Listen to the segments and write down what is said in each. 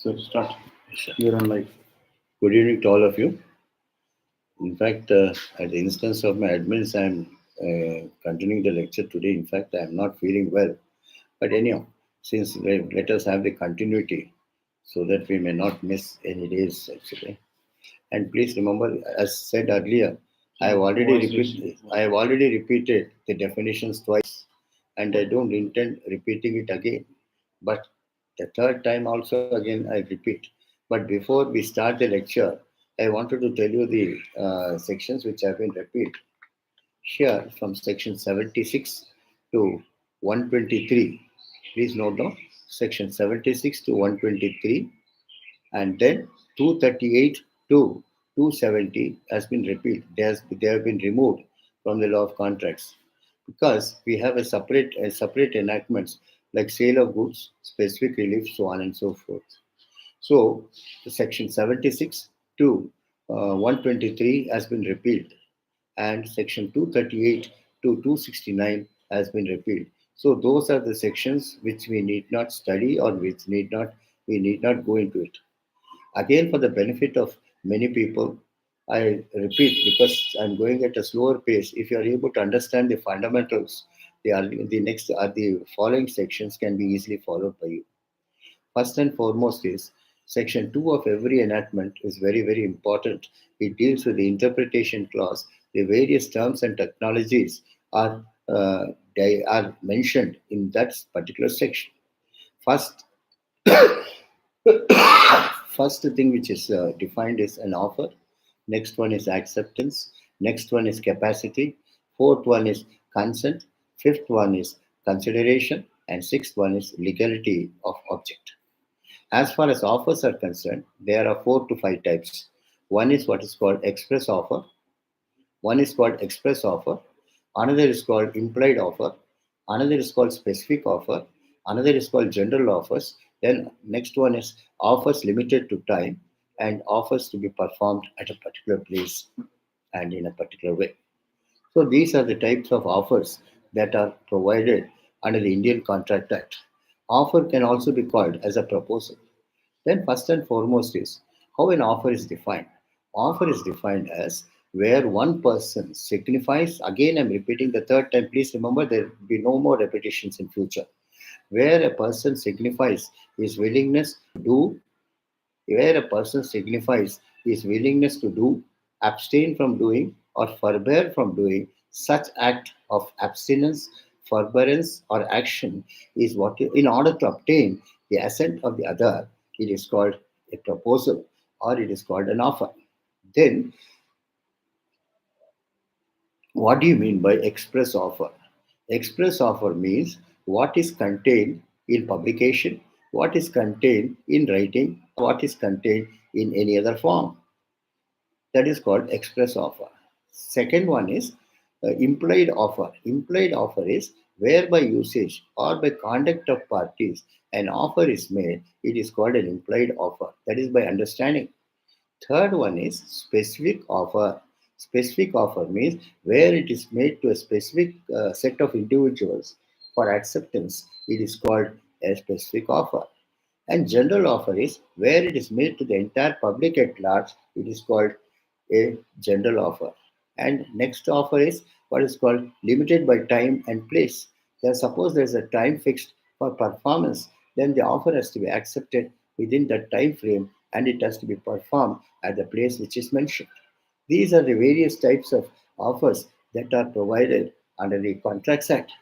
So start. Sure. You're on live. Good evening to all of you. In fact, at the instance of my admins, I'm continuing the lecture today. In fact, I'm not feeling well. But anyhow, since let us have the continuity so that we may not miss any days actually. And please remember, as said earlier, Voice issue. I have already repeated the definitions twice, and I don't intend repeating it again. But the third time also again I repeat. But before we start the lecture, I wanted to tell you the sections which have been repeated here from section 76 to 123. Please note down section 76 to 123, and then 238 to 270 has been repealed. They have been removed from the law of contracts because we have a separate enactments like sale of goods, specific relief, so on and so forth. So the section 76 to 123 has been repealed, and section 238 to 269 has been repealed. So those are the sections which we need not study or which need not we need not go into it. Again, for the benefit of many people, I repeat because I'm going at a slower pace. If you are able to understand the fundamentals, the following sections can be easily followed by you. First and foremost is section 2 of every enactment is very, very important. It deals with the interpretation clause. The various terms and technologies are they are mentioned in that particular section. First, first thing which is defined is an offer. Next one is acceptance. Next one is capacity. Fourth one is consent. Fifth one is consideration. And sixth one is legality of object. As far as offers are concerned, there are 4 to 5 types. One is what is called express offer. One is called express offer. Another is called implied offer. Another is called specific offer. Another is called general offers. Then next one is offers limited to time and offers to be performed at a particular place and in a particular way. So these are the types of offers that are provided under the Indian Contract Act. Offer can also be called as a proposal. Then, first and foremost, is how an offer is defined. Offer is defined as where one person signifies, again, I'm repeating the third time, please remember there will be no more repetitions in future. Where a person signifies his willingness to do, where a person signifies his willingness to do, abstain from doing, or forbear from doing such act of abstinence, forbearance, or action is what, in order to obtain the assent of the other, it is called a proposal or it is called an offer. Then, what do you mean by express offer? Express offer means what is contained in publication, what is contained in writing, what is contained in any other form. That is called express offer. Second one is implied offer. Implied offer is where by usage or by conduct of parties an offer is made, it is called an implied offer. That is by understanding. Third one is specific offer. Specific offer means where it is made to a specific set of individuals for acceptance, it is called a specific offer. And general offer is where it is made to the entire public at large, it is called a general offer. And next offer is what is called limited by time and place. There, suppose there is a time fixed for performance, then the offer has to be accepted within that time frame and it has to be performed at the place which is mentioned. These are the various types of offers that are provided under the Contracts Act.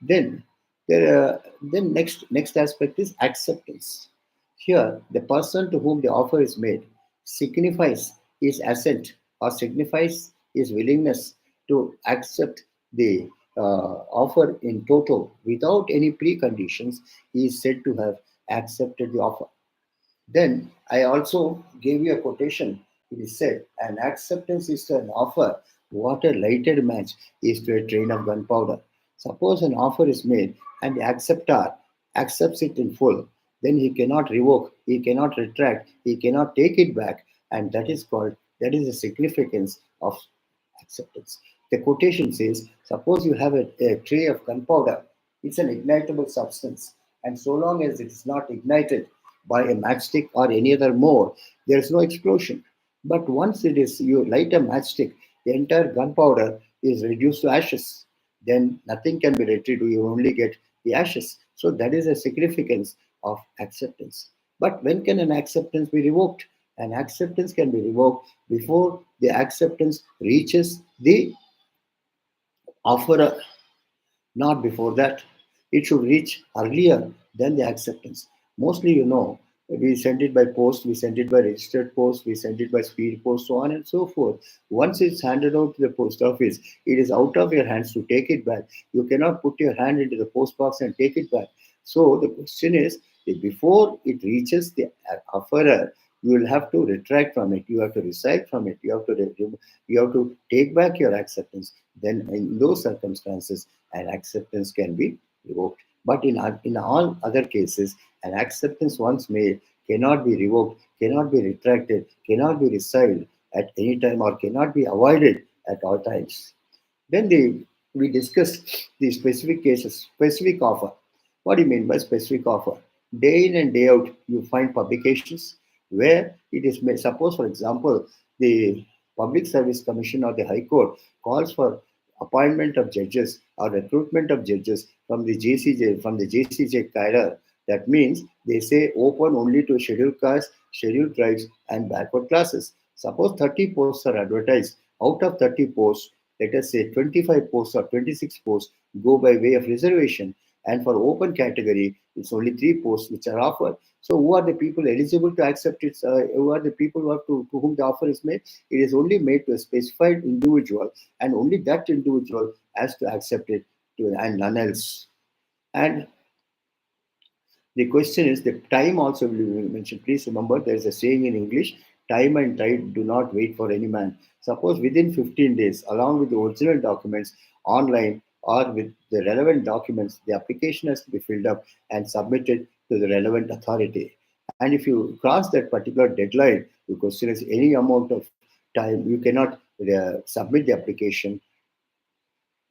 Then, then next aspect is acceptance. Here, the person to whom the offer is made signifies his assent or signifies his willingness to accept the offer in total without any preconditions. He is said to have accepted the offer. Then I also gave you a quotation. It is said, an acceptance is to an offer what a lighted match is to a train of gunpowder. Suppose an offer is made and the acceptor accepts it in full, then he cannot revoke, he cannot retract, he cannot take it back, and that is the significance of acceptance. The quotation says, suppose you have a tray of gunpowder, it's an ignitable substance, and so long as it is not ignited, by a matchstick or any other more, there is no explosion. But once it is you light a matchstick, the entire gunpowder is reduced to ashes. Then nothing can be retrieved. You only get the ashes. So that is the significance of acceptance. But when can an acceptance be revoked? An acceptance can be revoked before the acceptance reaches the offerer, not before that. It should reach earlier than the acceptance. Mostly, we send it by post, we send it by registered post, we send it by speed post, so on and so forth. Once it's handed out to the post office, it is out of your hands to take it back. You cannot put your hand into the post box and take it back. So the question is, before it reaches the offerer, you will have to retract from it. You have to recite from it. You have to take back your acceptance. Then, in those circumstances, an acceptance can be revoked. But in all other cases, an acceptance once made cannot be revoked, cannot be retracted, cannot be rescinded at any time, or cannot be avoided at all times. Then we discussed the specific cases, specific offer. What do you mean by specific offer? Day in and day out, you find publications where it is made. Suppose, for example, the Public Service Commission or the High Court calls for appointment of judges or recruitment of judges from the JCJ, from the JCJ cadre. That means they say open only to scheduled castes, scheduled tribes, and backward classes. Suppose 30 posts are advertised. Out of 30 posts, let us say 25 posts or 26 posts go by way of reservation. And for open category, it's only 3 posts which are offered. So who are the people eligible to accept it? Who are the people to whom the offer is made? It is only made to a specified individual, and only that individual has to accept it, and none else. And the question is the time also will be mentioned. Please remember there is a saying in English, time and tide do not wait for any man. Suppose within 15 days, along with the original documents online or with the relevant documents, the application has to be filled up and submitted to the relevant authority. And if you cross that particular deadline, the question is any amount of time, you cannot submit the application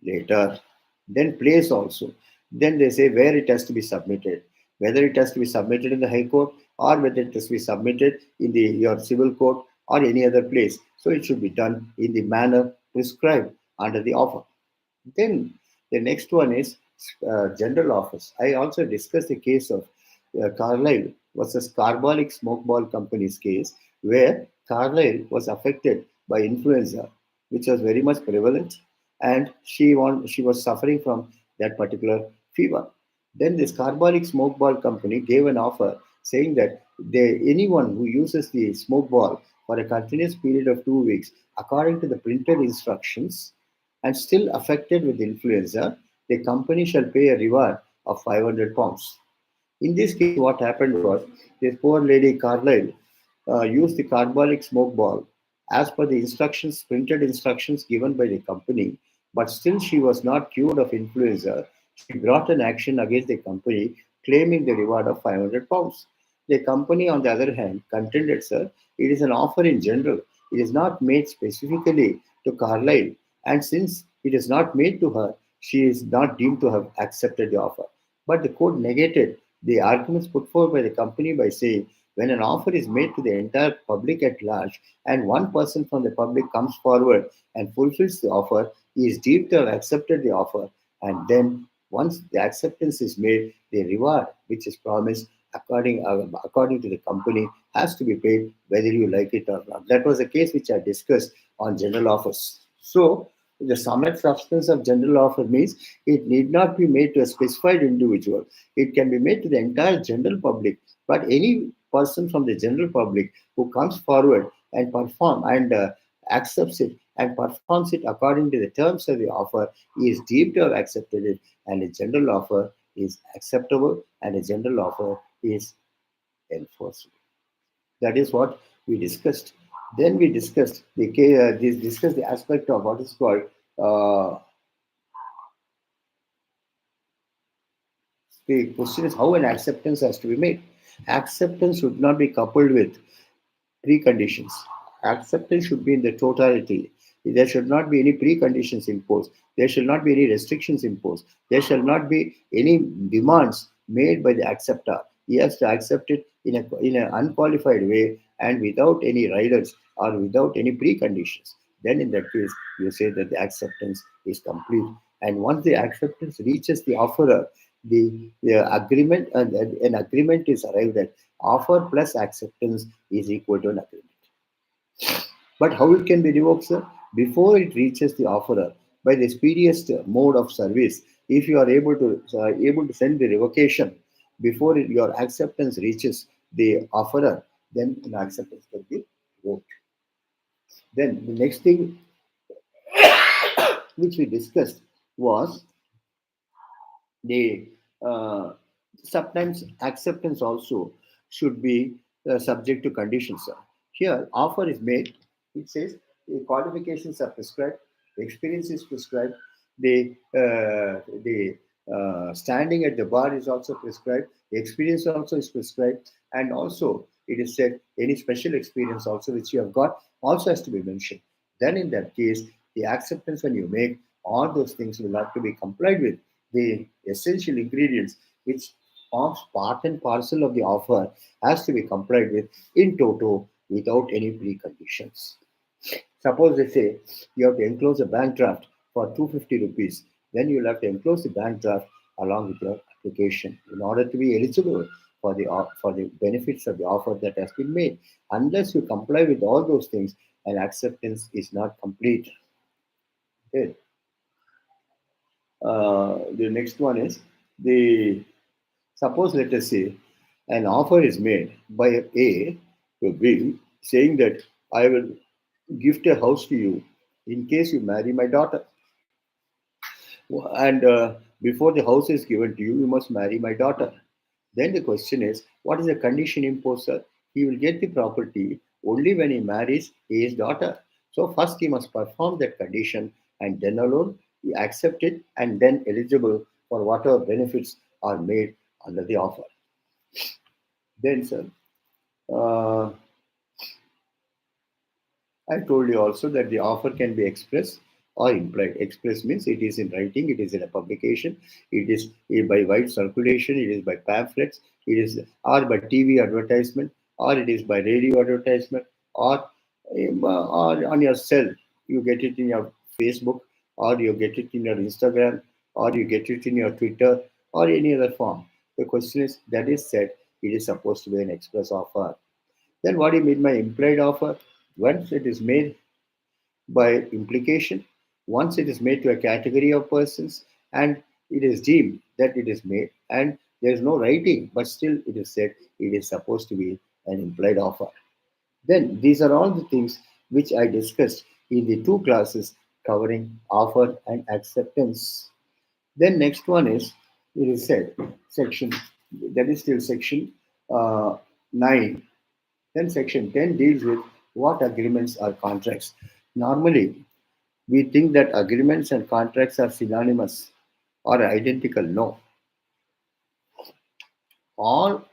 later. Then place also. Then they say where it has to be submitted, whether it has to be submitted in the High Court or whether it has to be submitted in the your civil court or any other place. So it should be done in the manner prescribed under the offer. Then the next one is general offers. I also discussed the case of Carlyle versus Carbolic Smoke Ball Company's case, where Carlyle was affected by influenza, which was very much prevalent, and she was suffering from that particular fever. Then this Carbolic Smoke Ball Company gave an offer saying that anyone who uses the smoke ball for a continuous period of 2 weeks, according to the printed instructions, and still affected with influenza, the company shall pay a reward of £500. In this case, what happened was this poor lady Carlyle used the carbolic smoke ball as per the instructions, printed instructions given by the company, but still she was not cured of influenza. She brought an action against the company claiming the reward of £500. The company, on the other hand, contended, sir, it is an offer in general. It is not made specifically to Carlyle, and since it is not made to her, she is not deemed to have accepted the offer. But the court negated the arguments put forward by the company by saying when an offer is made to the entire public at large and one person from the public comes forward and fulfills the offer, he is deemed to have accepted the offer. And then once the acceptance is made, the reward which is promised according to the company has to be paid whether you like it or not. That was a case which I discussed on general offers. So the summit substance of general offer means it need not be made to a specified individual. It can be made to the entire general public. But any person from the general public who comes forward and perform and accepts it and performs it according to the terms of the offer is deemed to have accepted it, and a general offer is acceptable and a general offer is enforceable. That is what we discussed. Then we discussed discussed the aspect of what is called uh, the question is how an acceptance has to be made. Acceptance should not be coupled with preconditions. Acceptance should be in the totality. There should not be any preconditions imposed. There should not be any restrictions imposed. There shall not be any demands made by the acceptor. he has to accept it in an unqualified way and without any riders or without any preconditions. Then, in that case, you say that the acceptance is complete. And once the acceptance reaches the offerer, the agreement and an agreement is arrived at. Offer plus acceptance is equal to an agreement. But how it can be revoked, sir? Before it reaches the offerer, by the speediest mode of service, if you are able to send the revocation before your acceptance reaches the offerer, then an acceptance can be revoked. Then the next thing which we discussed was the uh, sometimes acceptance also should be subject to conditions, sir. Here offer is made, it says the qualifications are prescribed, experience is prescribed, the standing at the bar is also prescribed, the experience also is prescribed, and also it is said any special experience also which you have got also has to be mentioned. Then in that case, the acceptance when you make, all those things will have to be complied with. The essential ingredients which forms part and parcel of the offer has to be complied with in toto without any preconditions. Suppose they say you have to enclose a bank draft for 250 rupees, then you'll have to enclose the bank draft along with your application in order to be eligible for the benefits of the offer that has been made. Unless you comply with all those things, an acceptance is not complete. Okay. The next one is the suppose let us say an offer is made by A to B saying that I will gift a house to you in case you marry my daughter. And before the house is given to you, you must marry my daughter. Then the question is, what is the condition imposed, sir? He will get the property only when he marries his daughter. So first he must perform that condition and then alone he accept it and then eligible for whatever benefits are made under the offer. Then, sir, uh, I told you also that the offer can be expressed or implied. Express means it is in writing, it is in a publication, it is by wide circulation, it is by pamphlets, it is or by TV advertisement, or it is by radio advertisement, or on your cell. You get it in your Facebook, or you get it in your Instagram, or you get it in your Twitter, or any other form. The question is that is said, it is supposed to be an express offer. Then what do you mean by implied offer? Once it is made by implication, once it is made to a category of persons, and it is deemed that it is made, and there is no writing, but still it is said it is supposed to be an implied offer. Then these are all the things which I discussed in the two classes covering offer and acceptance. Then next one is it is said section that is still section 9. Then section 10 deals with what agreements are contracts. Normally, we think that agreements and contracts are synonymous or identical. No, all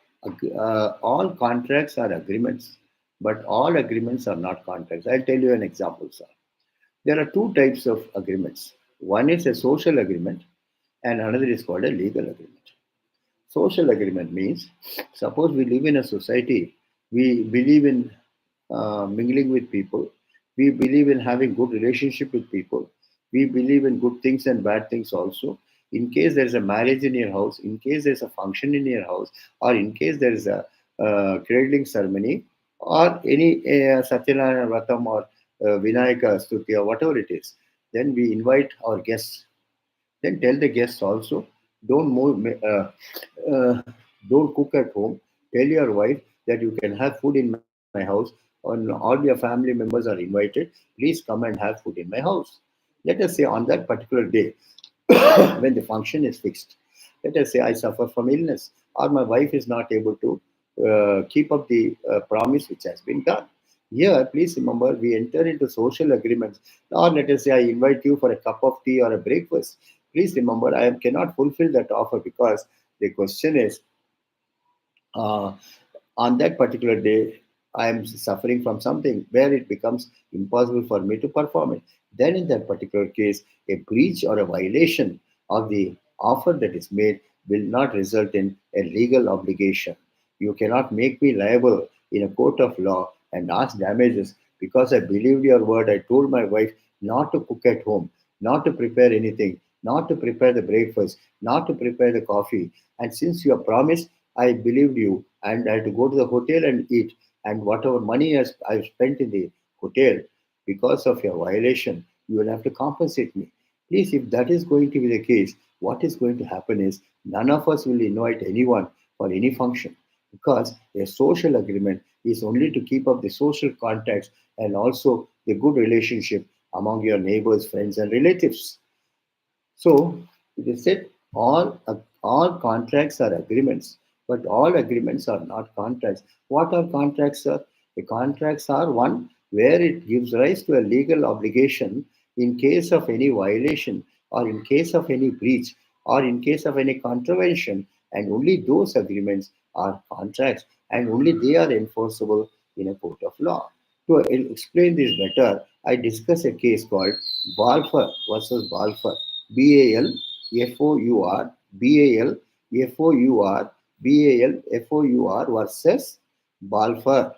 all contracts are agreements, but all agreements are not contracts. I'll tell you an example, sir. There are two types of agreements. One is a social agreement, and another is called a legal agreement. Social agreement means, suppose we live in a society, we believe in mingling with people, we believe in having good relationship with people, we believe in good things and bad things also. In case there is a marriage in your house, in case there is a function in your house, or in case there is a cradling ceremony, or any Satyanarayana Vratam or Vinayaka Stuti or whatever it is, then we invite our guests. Then tell the guests also, don't move, don't cook at home. Tell your wife that you can have food in my house. And all your family members are invited. Please come and have food in my house. Let us say on that particular day, when the function is fixed. Let us say I suffer from illness, or my wife is not able to keep up the promise which has been done. Here, please remember, we enter into social agreements. Or let us say I invite you for a cup of tea or a breakfast. Please remember, cannot fulfill that offer because the question is, uh, on that particular day, I am suffering from something where it becomes impossible for me to perform it. Then, in that particular case, a breach or a violation of the offer that is made, will not result in a legal obligation. You cannot make me liable in a court of law and ask damages because I believed your word. I told my wife not to cook at home, not to prepare anything, not to prepare the breakfast, not to prepare the coffee. And since you have promised, I believed you and I had to go to the hotel and eat. And whatever money I've spent in the hotel because of your violation, you will have to compensate me. Please, if that is going to be the case, what is going to happen is none of us will invite anyone for any function because a social agreement is only to keep up the social contacts and also the good relationship among your neighbors, friends, and relatives. So it is said all contracts are agreements, but all agreements are not contracts. What are contracts, sir? The contracts are one where it gives rise to a legal obligation in case of any violation or in case of any breach or in case of any contravention, and only those agreements are contracts and only they are enforceable in a court of law. To explain this better, I discuss a case called Balfour versus Balfour. Balfour, Balfour, Balfour versus Balfour.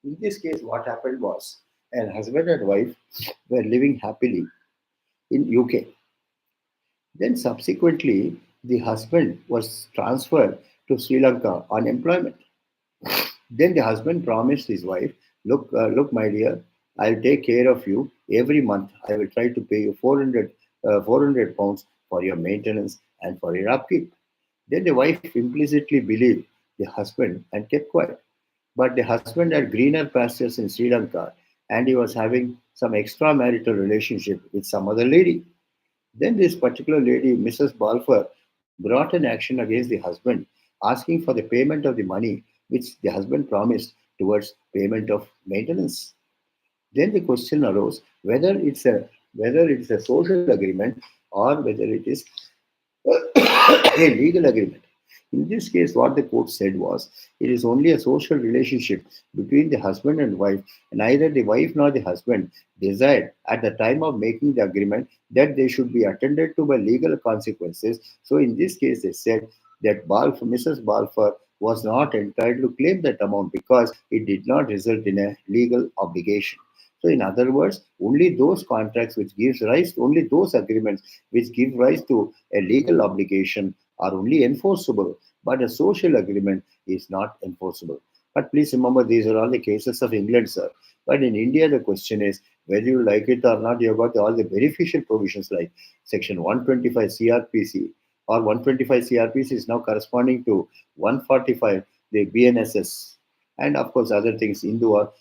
In this case, what happened was a husband and wife were living happily in UK. Then subsequently, the husband was transferred to Sri Lanka on employment. Then the husband promised his wife, look, my dear, I'll take care of you every month. I will try to pay you 400 pounds for your maintenance and for your upkeep. Then the wife implicitly believed the husband and kept quiet. But the husband had greener pastures in Sri Lanka and he was having some extramarital relationship with some other lady. Then this particular lady, Mrs. Balfour, brought an action against the husband, asking for the payment of the money which the husband promised towards payment of maintenance. Then the question arose whether it's a social agreement or whether it is a legal agreement. In this case, what the court said was it is only a social relationship between the husband and wife, and neither the wife nor the husband desired at the time of making the agreement that they should be attended to by legal consequences. So, in this case, they said that Mrs. Balfour was not entitled to claim that amount because it did not result in a legal obligation. So, in other words, only those contracts which gives rise to only those agreements which give rise to a legal obligation are only enforceable, but a social agreement is not enforceable. But please remember, these are all the cases of England, sir. But in India, the question is whether you like it or not, you've got all the beneficial provisions like Section 125 CRPC or 125 CRPC is now corresponding to 145 the BNSS, and of course other things. Hindu or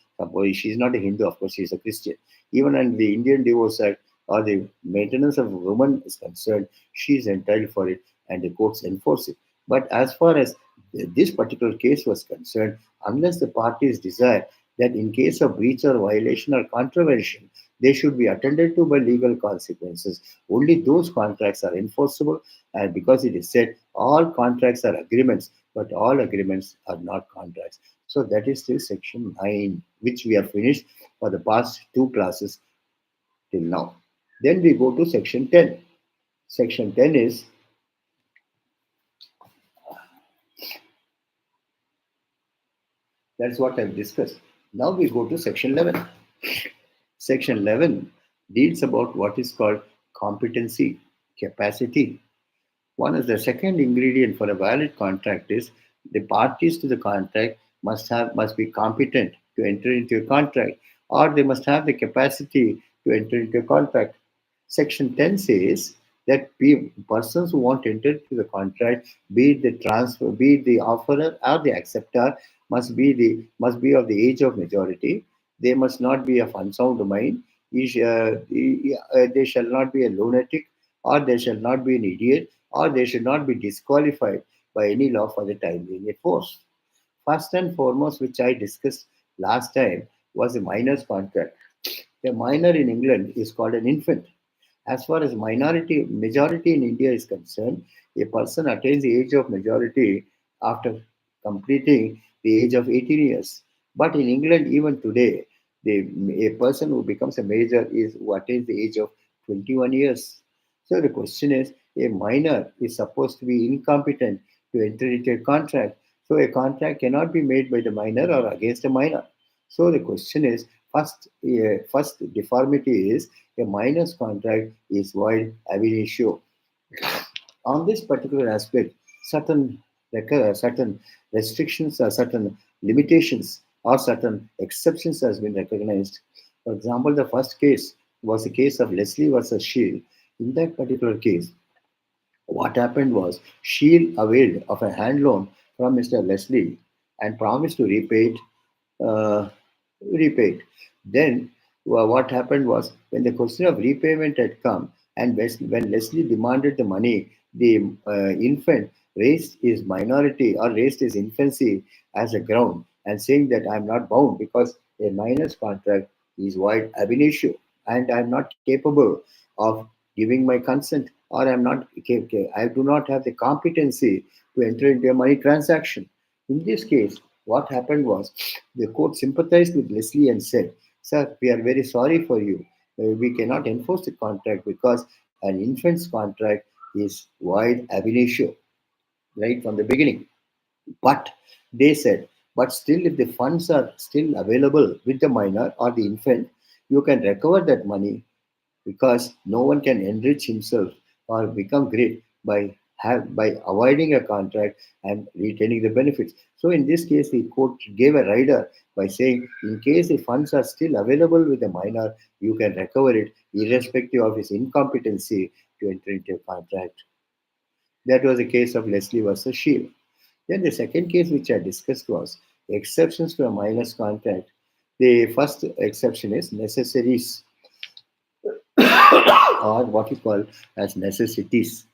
she's not a Hindu, of course she's a Christian. Even in the Indian Divorce Act or the maintenance of women is concerned, she is entitled for it and the courts enforce it. But as far as this particular case was concerned, unless the parties desire that in case of breach or violation or contravention, they should be attended to by legal consequences. Only those contracts are enforceable, and because it is said all contracts are agreements, but all agreements are not contracts. So that is still section 9, which we have finished for the past two classes till now. Then we go to section 10. Section 10 is that's what I've discussed. Now we go to section 11. Section 11 deals about what is called competency, capacity. One is the second ingredient for a valid contract is the parties to the contract must be competent to enter into a contract, or they must have the capacity to enter into a contract. Section 10 says that persons who want to enter into the contract, be it the transfer, be it the offerer or the acceptor, must be of the age of majority. They must not be of unsound mind. They shall not be a lunatic, or they shall not be an idiot, or they should not be disqualified by any law for the time being enforced. First and foremost, which I discussed last time, was a minor's contract. A minor in England is called an infant. As far as majority in India is concerned, a person attains the age of majority after completing the age of 18 years. But in England, even today, a person who becomes a major is who attains the age of 21 years. So the question is, a minor is supposed to be incompetent to enter into a contract. So a contract cannot be made by the minor or against a minor. So the question is, first deformity is a minor's contract is void ab initio. On this particular aspect, certain restrictions or certain limitations or certain exceptions has been recognized. For example, the first case was the case of Leslie versus Shield. In that particular case, what happened was Shield availed of a hand loan from Mr. Leslie and promised to uh, repay it. Then what happened was when the question of repayment had come and when Leslie demanded the money, the infant raised his minority or raised his infancy as a ground and saying that I'm not bound because a minor's contract is void ab initio and I'm not capable of giving my consent or I do not have the competency to enter into a money transaction. In this case, what happened was the court sympathized with Leslie and said, "Sir, we are very sorry for you. We cannot enforce the contract because an infant's contract is void ab initio, right from the beginning." But they said, but still, if the funds are still available with the minor or the infant, you can recover that money because no one can enrich himself or become great by avoiding a contract and retaining the benefits. So in this case, the court gave a rider by saying, in case the funds are still available with a minor, you can recover it irrespective of his incompetency to enter into a contract. That was the case of Leslie versus Shield. Then the second case which I discussed was exceptions to a minor's contract. The first exception is necessaries or what we call as necessities.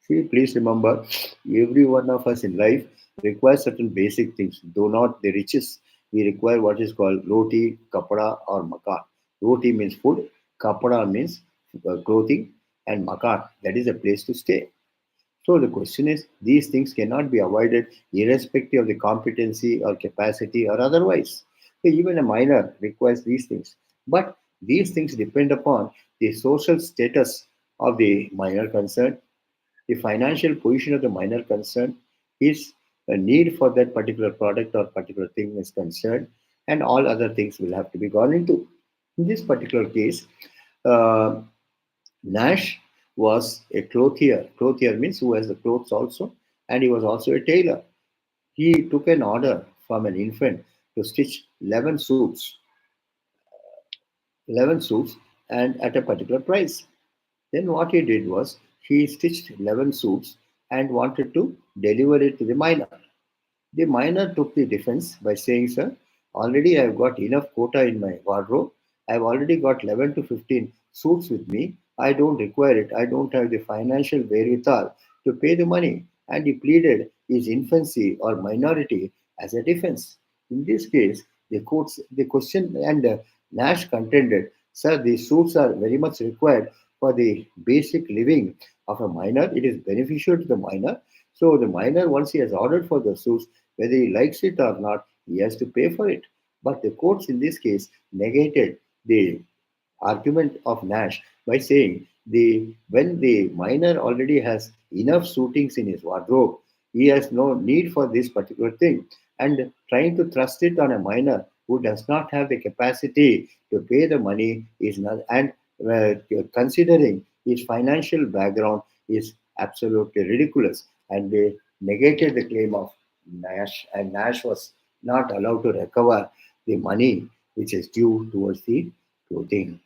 See, please remember, every one of us in life requires certain basic things, though not the richest. We require what is called roti, kapra, or makan. Roti means food, kapra means clothing, and makan, that is a place to stay. So the question is, these things cannot be avoided irrespective of the competency or capacity or otherwise. So even a minor requires these things. But these things depend upon the social status of the minor concerned, the financial position of the minor concerned, his need for that particular product or particular thing is concerned, and all other things will have to be gone into. In this particular case, uh, Nash was a clothier. Clothier means who has the clothes also, and he was also a tailor. He took an order from an infant to stitch 11 suits, and at a particular price. Then what he did was he stitched 11 suits and wanted to deliver it to the miner. The miner took the defense by saying, "Sir, already I've got enough quota in my wardrobe. I've already got 11 to 15 suits with me. I don't require it. I don't have the financial wherewithal to pay the money." And he pleaded his infancy or minority as a defense. In this case, the question and Nash contended, "Sir, these suits are very much required for the basic living of a minor. It is beneficial to the minor. So the minor, once he has ordered for the suits, whether he likes it or not, he has to pay for it." But the courts in this case negated the argument of Nash by saying the when the minor already has enough suitings in his wardrobe, he has no need for this particular thing. And trying to thrust it on a minor who does not have the capacity to pay the money is not, and considering his financial background is absolutely ridiculous. And they negated the claim of Nash, and Nash was not allowed to recover the money which is due towards the clothing.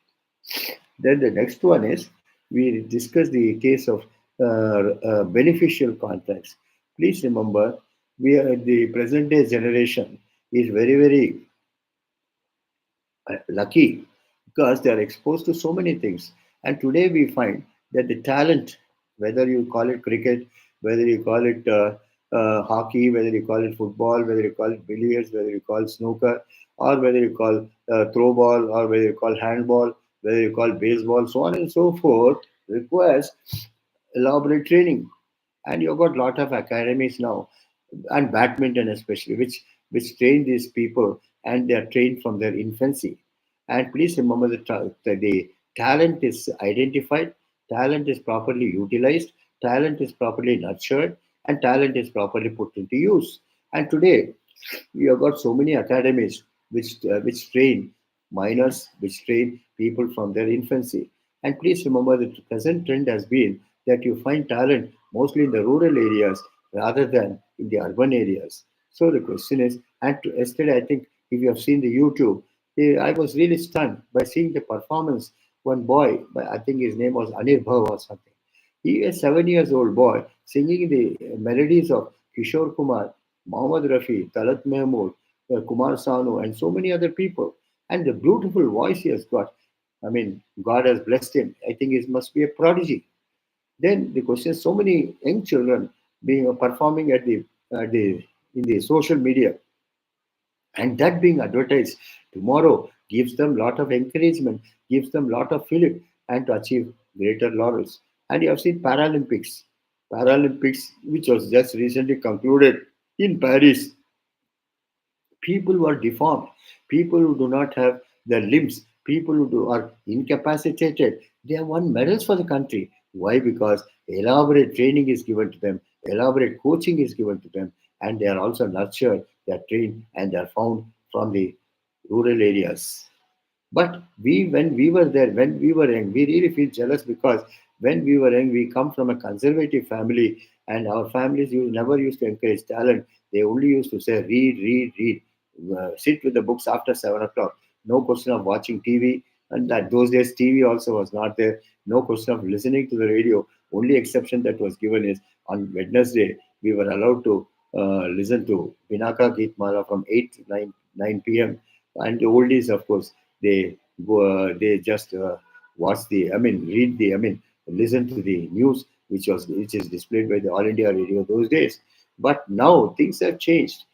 Then the next one is we discuss the case of beneficial contracts. Please remember, we are the present day generation is very lucky because they are exposed to so many things. And today we find that the talent, whether you call it cricket, whether you call it hockey, whether you call it football, whether you call it billiards, whether you call snooker, or whether you call throw ball, or whether you call handball, whether you call baseball, so on and so forth, requires elaborate training. And you've got a lot of academies now, and badminton especially, which train these people, and they are trained from their infancy. And please remember the talent is identified, talent is properly utilized, talent is properly nurtured, and talent is properly put into use. And today, we have got so many academies which train minors, which train people from their infancy. And please remember that the present trend has been that you find talent mostly in the rural areas rather than in the urban areas. So the question is, and yesterday I think if you have seen the YouTube, I was really stunned by seeing the performance. One boy, I think his name was Anirbhav or something. He is 7 years old boy singing the melodies of Kishore Kumar, Mohammad Rafi, Talat Mahmood, Kumar Sanu, and so many other people. And the beautiful voice he has got. I mean, God has blessed him. I think he must be a prodigy. Then the question is, so many young children being performing at the in the social media, and that being advertised tomorrow gives them lot of encouragement, gives them lot of fillip, and to achieve greater laurels. And you have seen Paralympics, which was just recently concluded in Paris. People who are deformed, people who do not have their limbs, people are incapacitated, they have won medals for the country. Why? Because elaborate training is given to them, elaborate coaching is given to them, and they are also nurtured, they are trained, and they are found from the rural areas. But when we were there, when we were young, we really feel jealous because when we were young, we come from a conservative family, and our families never used to encourage talent. They only used to say, read, read, read. Sit with the books after 7 o'clock. No question of watching TV. And that those days, TV also was not there. No question of listening to the radio. Only exception that was given is on Wednesday, we were allowed to listen to Vinaka Geetmala from 8 to 9 p.m. And the oldies, of course, they they just watch the, I mean, read the, I mean, listen to the news which is displayed by the All India Radio those days. But now things have changed.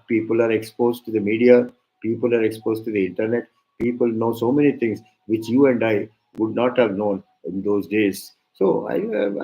People are exposed to the media, people are exposed to the internet, people know so many things which you and I would not have known in those days. So I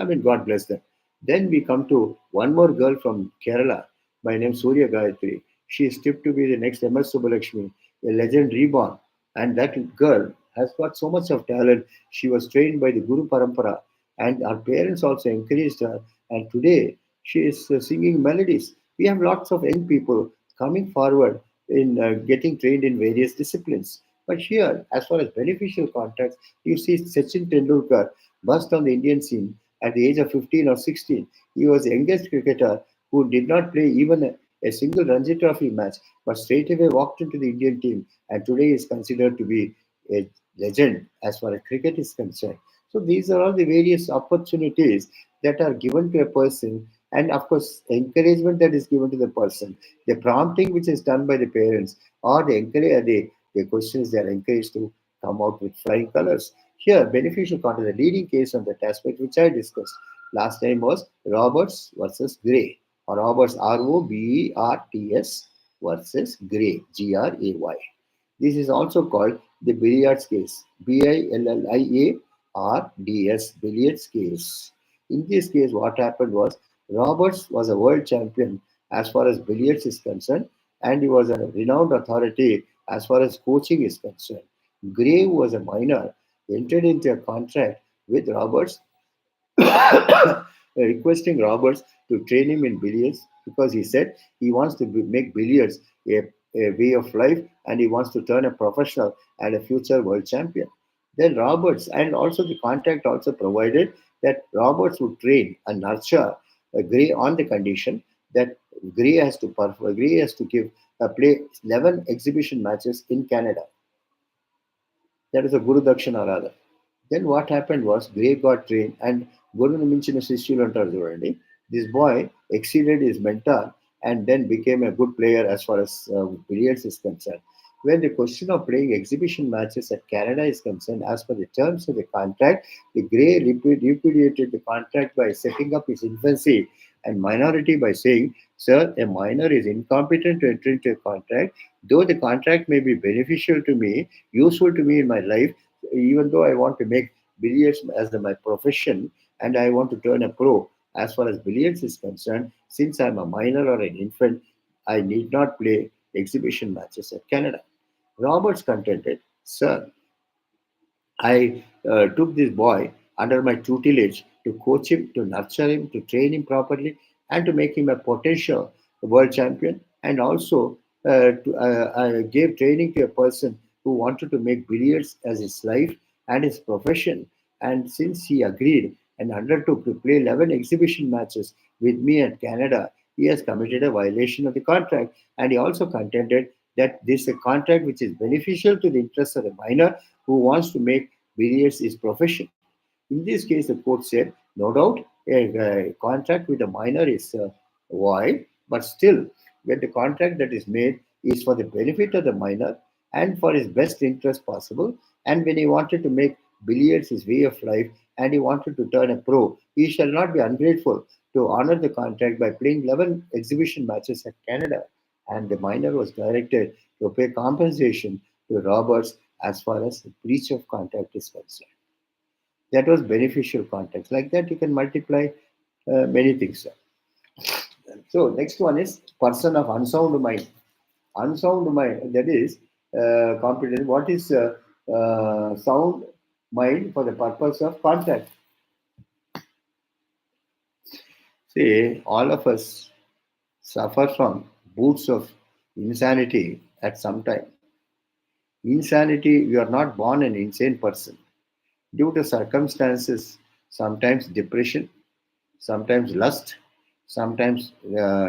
mean, God bless them. Then we come to one more girl from Kerala by name Surya Gayatri. She is tipped to be the next MS Subbalakshmi, a legend reborn. And that girl has got so much of talent. She was trained by the Guru Parampara, and her parents also encouraged her. And today she is singing melodies. We have lots of young people coming forward in getting trained in various disciplines. But here, as far as beneficial contacts, you see Sachin Tendulkar burst on the Indian scene at the age of 15 or 16. He was the youngest cricketer who did not play even a single Ranji Trophy match, but straight away walked into the Indian team, and today is considered to be a legend as far as cricket is concerned. So these are all the various opportunities that are given to a person, and of course, encouragement that is given to the person, the prompting which is done by the parents, or the questions they are encouraged to come out with flying colors. Here, beneficial content, the leading case on that aspect which I discussed last time was Roberts versus Gray, or Roberts Roberts versus Gray Gray. This is also called the billiards case, Billiards, billiards case. In this case, what happened was Roberts was a world champion as far as billiards is concerned, and he was a renowned authority as far as coaching is concerned. Gray, who was a minor, entered into a contract with Roberts requesting Roberts to train him in billiards because he said he wants to make billiards a way of life, and he wants to turn a professional and a future world champion. Then Roberts, and also the contract also provided that Roberts would train and nurture Gray on the condition that Gray has to give play 11 exhibition matches in Canada. That is a Guru Dakshina rather. Then what happened was Gray got trained, and గురువుని మించిన శిష్యులు అంటారు చూడండి. This boy exceeded his mentor and then became a good player as far as billiards is concerned. When the question of playing exhibition matches at Canada is concerned, as per the terms of the contract, the Gray repudiated the contract by setting up his infancy and minority by saying, "Sir, a minor is incompetent to enter into a contract. Though the contract may be beneficial to me, useful to me in my life, even though I want to make billiards as my profession and I want to turn a pro, as far as billiards is concerned, since I'm a minor or an infant, I need not play exhibition matches at Canada." Roberts contended, "Sir, I took this boy under my tutelage to coach him, to nurture him, to train him properly, and to make him a potential world champion. And also gave training to a person who wanted to make billiards as his life and his profession. And since he agreed and undertook to play 11 exhibition matches with me at Canada, he has committed a violation of the contract. And he also contended that this is a contract which is beneficial to the interests of the minor who wants to make billiards his profession. In this case, the court said, no doubt, a contract with a minor is void, but still, when the contract that is made is for the benefit of the minor and for his best interest possible, and when he wanted to make billiards his way of life and he wanted to turn a pro, he shall not be ungrateful to honor the contract by playing 11 exhibition matches at Canada. And the minor was directed to pay compensation to Roberts as far as the breach of contract is concerned. That was beneficial context. Like that, you can multiply many things. So next one is person of unsound mind. Unsound mind, that is competent. What is sound mind for the purpose of contact? See, all of us suffer from boots of insanity at some time. Insanity, you are not born an insane person. Due to circumstances, sometimes depression, sometimes lust, sometimes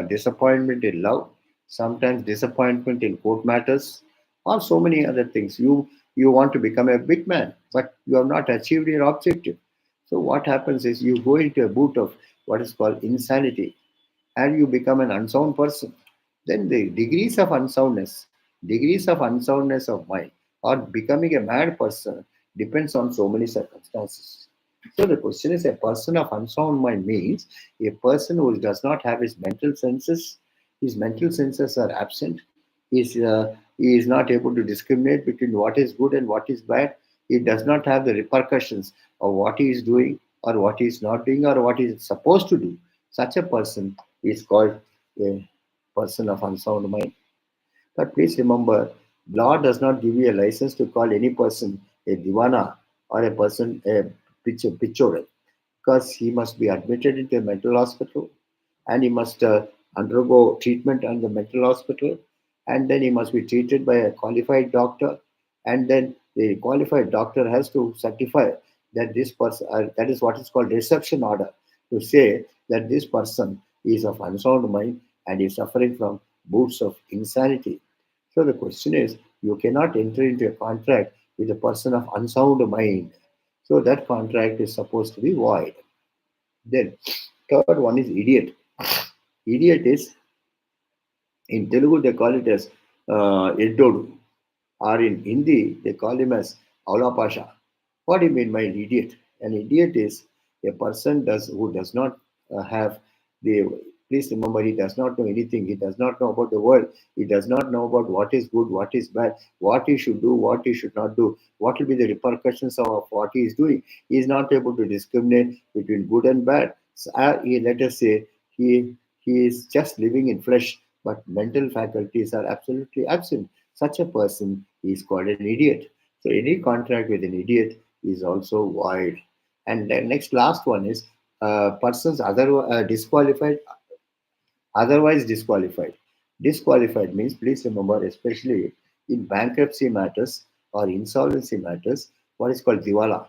disappointment in love, sometimes disappointment in court matters, or so many other things. You want to become a big man, but you have not achieved your objective. So what happens is you go into a boot of what is called insanity, and you become an unsound person. Then the degrees of unsoundness of mind, or becoming a mad person depends on so many circumstances. So the question is, a person of unsound mind means a person who does not have his mental senses are absent, he is not able to discriminate between what is good and what is bad. He does not have the repercussions of what he is doing or what he is not doing or what he is supposed to do. Such a person is called a person of unsound mind. But please remember, law does not give you a license to call any person a divana or a person a pichore, because he must be admitted into a mental hospital and he must undergo treatment in the mental hospital, and then he must be treated by a qualified doctor, and then the qualified doctor has to certify that this person, that is what is called reception order, to say that this person is of unsound mind and is suffering from boots of insanity. So the question is, you cannot enter into a contract with a person of unsound mind. So that contract is supposed to be void. Then, third one is idiot. Idiot is, in Telugu they call it as Eddodu, or in Hindi they call him as Aulapasha. What do you mean by an idiot? An idiot is a person who does not have the. Please remember, he does not know anything. He does not know about the world. He does not know about what is good, what is bad, what he should do, what he should not do, what will be the repercussions of what he is doing. He is not able to discriminate between good and bad. So, let us say he is just living in flesh, but mental faculties are absolutely absent. Such a person is called an idiot. So any contract with an idiot is also void. And the next last one is persons disqualified, otherwise disqualified. Disqualified means, please remember, especially in bankruptcy matters or insolvency matters, what is called diwala.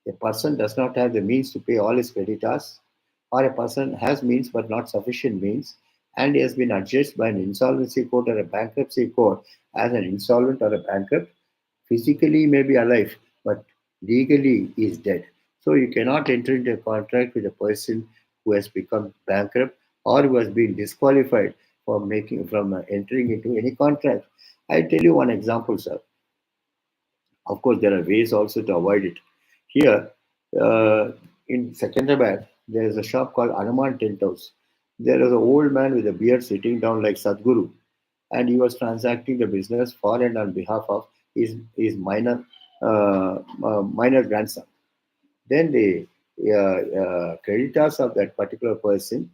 A person does not have the means to pay all his creditors, or a person has means but not sufficient means, and he has been adjudged by an insolvency court or a bankruptcy court as an insolvent or a bankrupt. Physically he may be alive, but legally he is dead. So you cannot enter into a contract with a person who has become bankrupt or who has been disqualified from entering into any contract. I'll tell you one example, sir. Of course, there are ways also to avoid it. Here, uh, in Secunderabad, there is a shop called Anuman Tent House. There is an old man with a beard sitting down like Sadhguru, and he was transacting the business for and on behalf of his minor grandson. Then the creditors of that particular person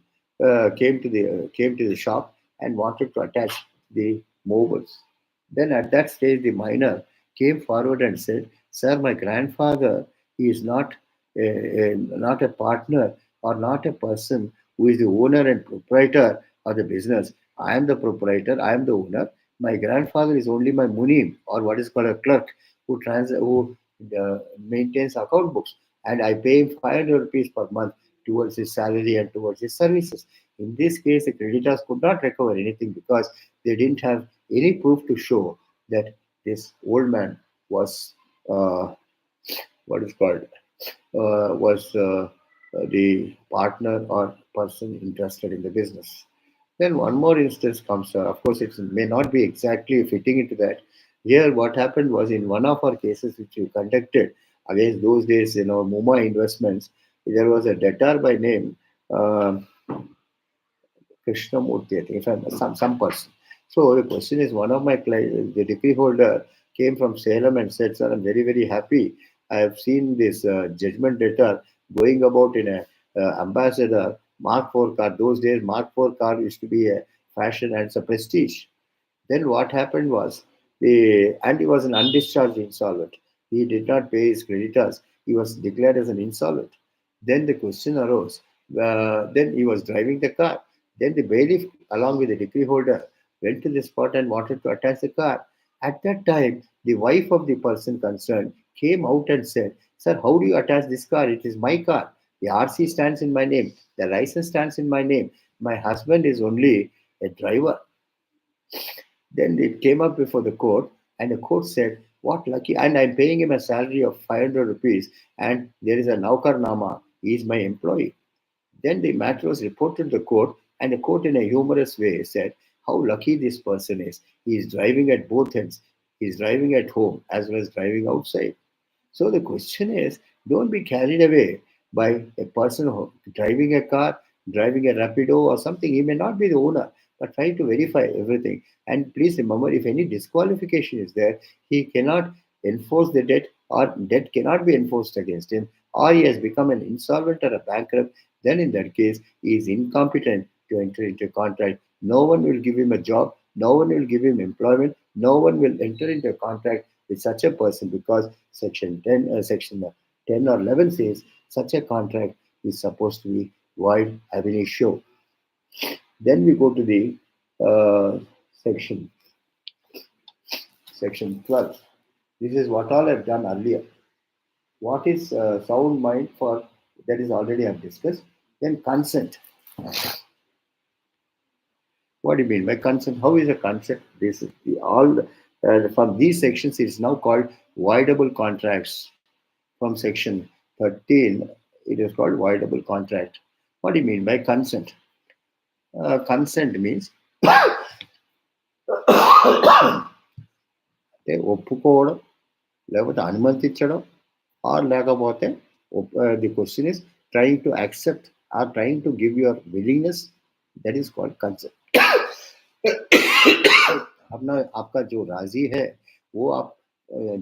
came to the shop and wanted to attach the mobiles. Then at that stage, the minor came forward and said, "Sir, my grandfather, he is not." not a partner or not a person who is the owner and proprietor of the business. I am the proprietor, I am the owner. My grandfather is only my munim, or what is called a clerk, who maintains account books, and I pay him 500 rupees per month towards his salary and towards his services. In this case, the creditors could not recover anything because they didn't have any proof to show that this old man was what is called was the partner or person interested in the business. Then one more instance comes. Of course, it may not be exactly fitting into that. Here, what happened was in one of our cases which we conducted against those days, Mumbai investments, there was a debtor by name. Krishnamurti, I think, if I'm some person. So the question is, one of my clients, the degree holder, came from Salem and said, "Sir, I'm very very happy. I have seen this judgment letter going about in a ambassador Mark IV car. Those days, Mark IV car used to be a fashion and it's a prestige. Then what happened was and he was an undischarged insolvent. He did not pay his creditors. He was declared as an insolvent. Then the question arose. Then he was driving the car. Then the bailiff, along with the decree holder, went to the spot and wanted to attach the car. At that time, the wife of the person concerned came out and said, "Sir, how do you attach this car? It is my car. The RC stands in my name. The license stands in my name. My husband is only a driver." Then it came up before the court, and the court said, "What lucky!" And I'm paying him a salary of 500 rupees, and there is a Naukar Nama. He is my employee. Then the matter was reported to the court, and the court, in a humorous way, said, "How lucky this person is. He is driving at both ends. He is driving at home as well as driving outside." So the question is, don't be carried away by a person who driving a car, driving a Rapido or something. He may not be the owner, but try to verify everything. And please remember, if any disqualification is there, he cannot enforce the debt, or debt cannot be enforced against him, or he has become an insolvent or a bankrupt. Then in that case, he is incompetent to enter into a contract. No one will give him a job. No one will give him employment. No one will enter into a contract with such a person, because section 10 or 11 says such a contract is supposed to be void ab initio. Then we go to the uh, section section 12. This is what all I've done earlier. What is sound mind for? That is already I've discussed. Then consent. What do you mean by consent? How is a consent? This is from these sections. It is now called voidable contracts. From section 13, it is called voidable contract. What do you mean by consent? Consent means ఒప్పుకోవడం, లేకపోతే అనుమతించడం, or లేకపోతే the question is trying to accept or trying to give your willingness, that is called consent. अपना आपका जो राजी है वो आप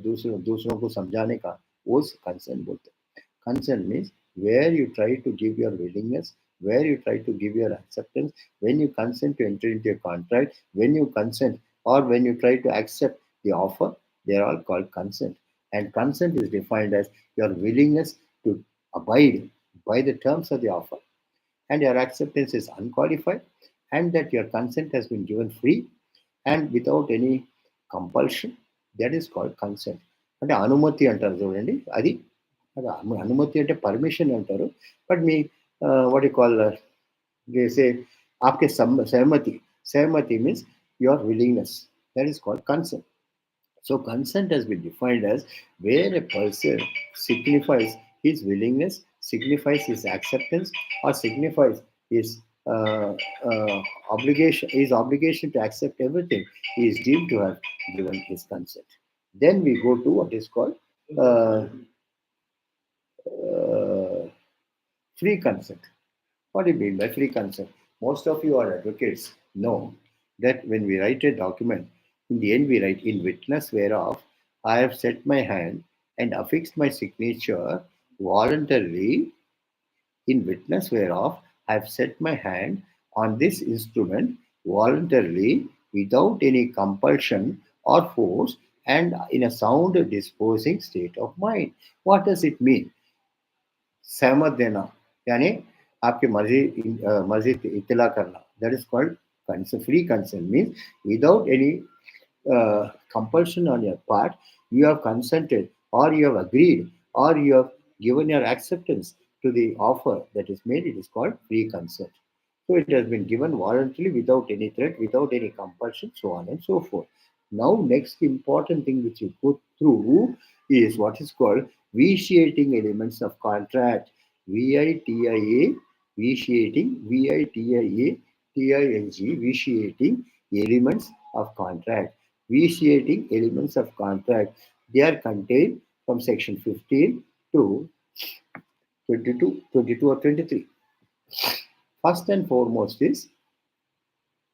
दूसरों को समझाने का, वो कंसेंट बोलते हैं. Consent means where you try to give your willingness, where you try to give your acceptance, when you consent to enter into a contract, when you consent or when you try to accept the offer, they are all called consent. And consent is defined as your willingness to abide by the terms of the offer, and your acceptance is unqualified, and that your consent has been given free and without any compulsion. That is called consent. అంటే అనుమతి అంటారు చూడండి, అది అది అనుమతి అంటే permission అంటారు. But మీ వాట్ యు కాల్ సే आपके सहमति, सहमति means your willingness, that is called consent. So consent has been defined as where a person signifies his willingness, signifies his acceptance, or signifies his obligation to accept everything. He is deemed to have given his consent. Then we go to what is called uh, uh, free consent. What do you mean by free consent? Most of you are advocates know that when we write a document, in the end we write, "In witness whereof I have set my hand and affixed my signature voluntarily, in witness whereof I have set my hand on this instrument voluntarily, without any compulsion or force, and in a sound disposing state of mind." What does it mean? सहमत देना यानी आपकी मर्जी इत्तला करना. That is called consent. Free consent means without any compulsion on your part, you have consented or you have agreed or you have given your acceptance to the offer that is made. It is called free consent. So it has been given voluntarily without any threat, without any compulsion, so on and so forth. Now, next important thing which you go through is what is called vitiating elements of contract. VITIA, vitiating, VITIA, TING, vitiating elements of contract. Vitiating elements of contract. They are contained from section 15 to 22 or 23. First and foremost is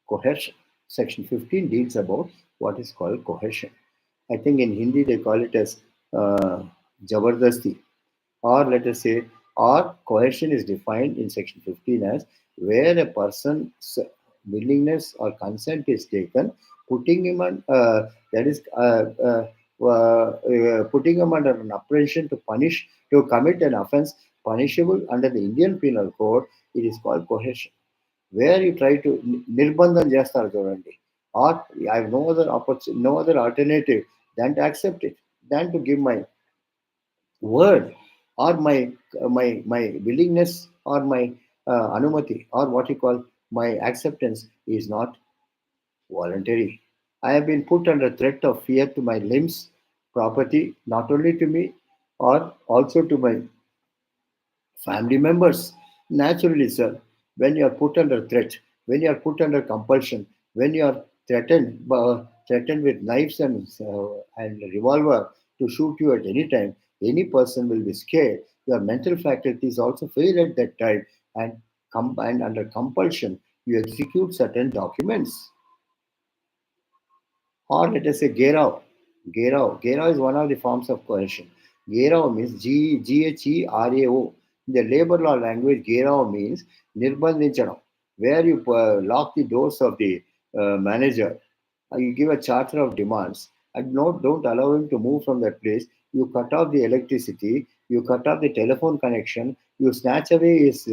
coercion. Section 15 deals about what is called coercion. I think in Hindi they call it as jabardasti, or let us say, or coercion is defined in section 15 as where a person's willingness or consent is taken, putting him on, that is, putting him under an oppression to commit an offense punishable under the Indian Penal Code. It is called coercion. Where you try to nirbandham చేస్తారు చూడండి, or I have no other alternative than to accept it, than to give my word or my willingness or my anumati or what you call my acceptance is not voluntary. I have been put under threat of fear to my limbs, property, not only to me or also to my family members. Naturally, sir, when you are put under threat, when you are put under compulsion, when you are threatened with knives and revolver to shoot you at any time, any person will be scared. Your mental faculties also fail at that time, and and under compulsion, you execute certain documents. Or let us say Gerao. Gerao. Gerao is one of the forms of coercion. Gerao means Gherao. In the labor law language, Gerao means nirbandhinchadam, where you lock the doors of the manager. You give a charter of demands and don't allow him to move from that place. You cut off the electricity, you cut off the telephone connection, you snatch away his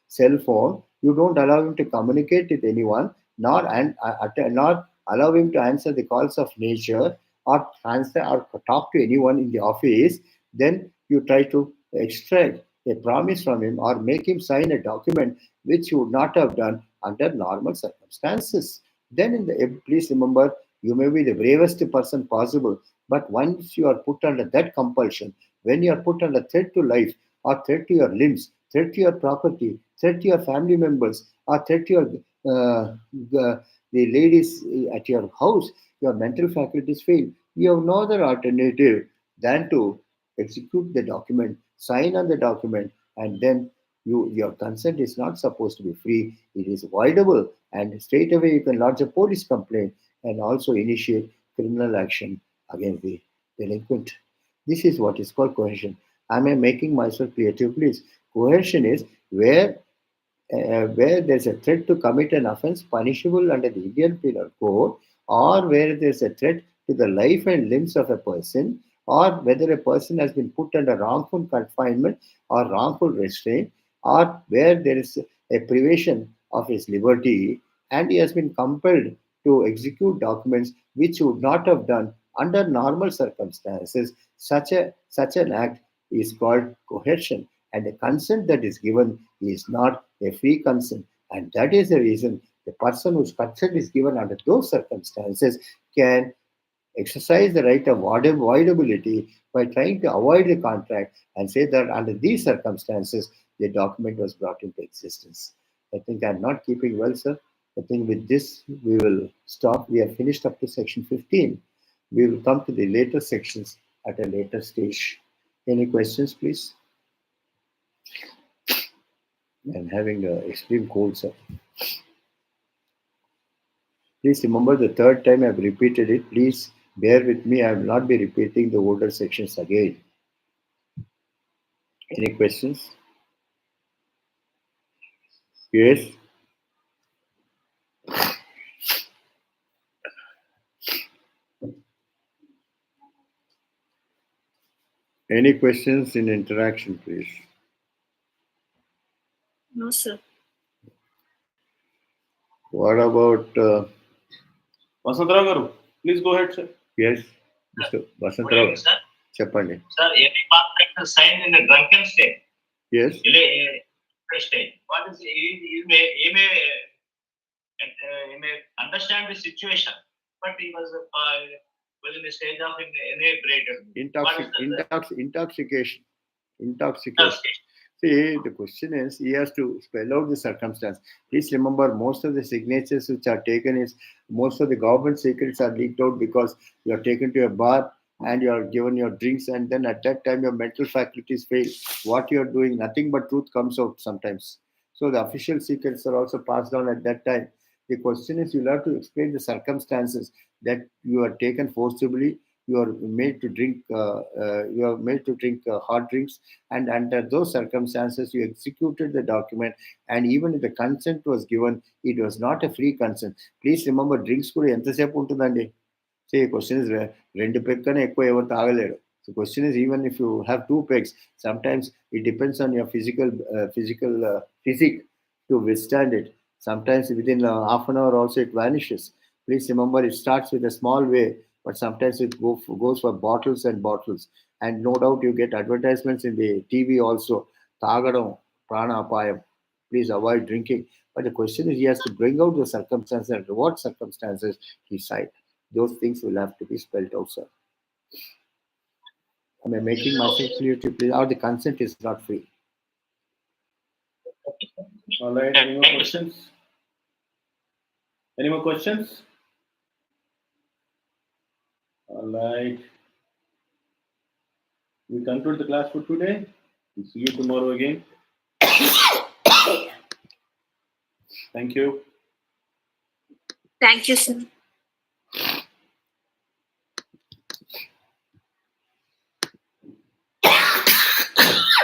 cell phone, you don't allow him to communicate with anyone, nor allow him to answer the calls of nature or answer or talk to anyone in the office. Then you try to extract a promise from him or make him sign a document which you would not have done under normal circumstances. Then, please remember, you may be the bravest person possible, but once you are put under that compulsion, when you are put under threat to life, or threat to your limbs, threat to your property, threat to your family members, or threat to your the ladies at your house, your mental faculties fail. You have no other alternative than to execute the document, sign on the document, and then your consent is not supposed to be free. It is voidable, and straight away you can lodge a police complaint and also initiate criminal action against the delinquent. This is what is called coercion. Am I making myself clear to you, please? Coercion is where there's a threat to commit an offense punishable under the Indian Penal Code, or where there's a threat to the life and limbs of a person, or whether a person has been put under wrongful confinement or wrongful restraint, or where there is a privation of his liberty and he has been compelled to execute documents which he would not have done under normal circumstances. Such an act is called coercion, and the consent that is given is not a free consent. And that is the reason the person whose consent is given under those circumstances can exercise the right of avoidability by trying to avoid the contract and say that under these circumstances the document was brought into existence. I think I'm not keeping well, sir. I think with this we will stop. We have finished up to section 15. We will come to the later sections at a later stage. Any questions, please? I'm having an extreme cold, sir. Please remember the third time I've repeated it. Please bear with me. I will not be repeating the older sections again. Any questions? Yes. Any questions in interaction, please? sir. What about Vasantrao garu, please go ahead, sir. yes, Mr. Good Vasantrao? evening, sir. Cheppandi. Sir, any contract signed in a drunken state, Yes. state. What is he may understand the situation, but he was in a stage of inebriated. What is the Intoxication. intoxication? See, the question is, he has to spell out the circumstance. Please remember, most of the signatures which are taken is, most of the government secrets are leaked out because you are taken to a bar and you are given your drinks, and then at that time your mental faculties fail. What you are doing, nothing but truth comes out sometimes. So the official secrets are also passed on at that time. The question is, you'll have to explain the circumstances that you are taken forcibly, you are made to drink, hard drinks, and under those circumstances you executed the document, and even if the consent was given, it was not a free consent. Please remember, drinks కూడా ఎంతసేపు ఉంటుందండి? See, question is, రెండు peg కన్నా ఎక్కువ ఎవరు తాగలేరు. So question is, even if you have two pegs, sometimes it depends on your physique to withstand it. Sometimes within half an hour also it vanishes. Please remember, it starts with a small way, but sometimes it goes for bottles and bottles. And no doubt you get advertisements in the TV also. Tagadam, prana apayam. Please avoid drinking. But the question is, he has to bring out the circumstances, and what circumstances he cite. Those things will have to be spelled out, sir. Am I making myself clear to you, please? Or the consent is not free. All right. Any more questions? Any more questions? All right. We conclude the class for today. We'll see you tomorrow again. Thank you. Thank you, sir.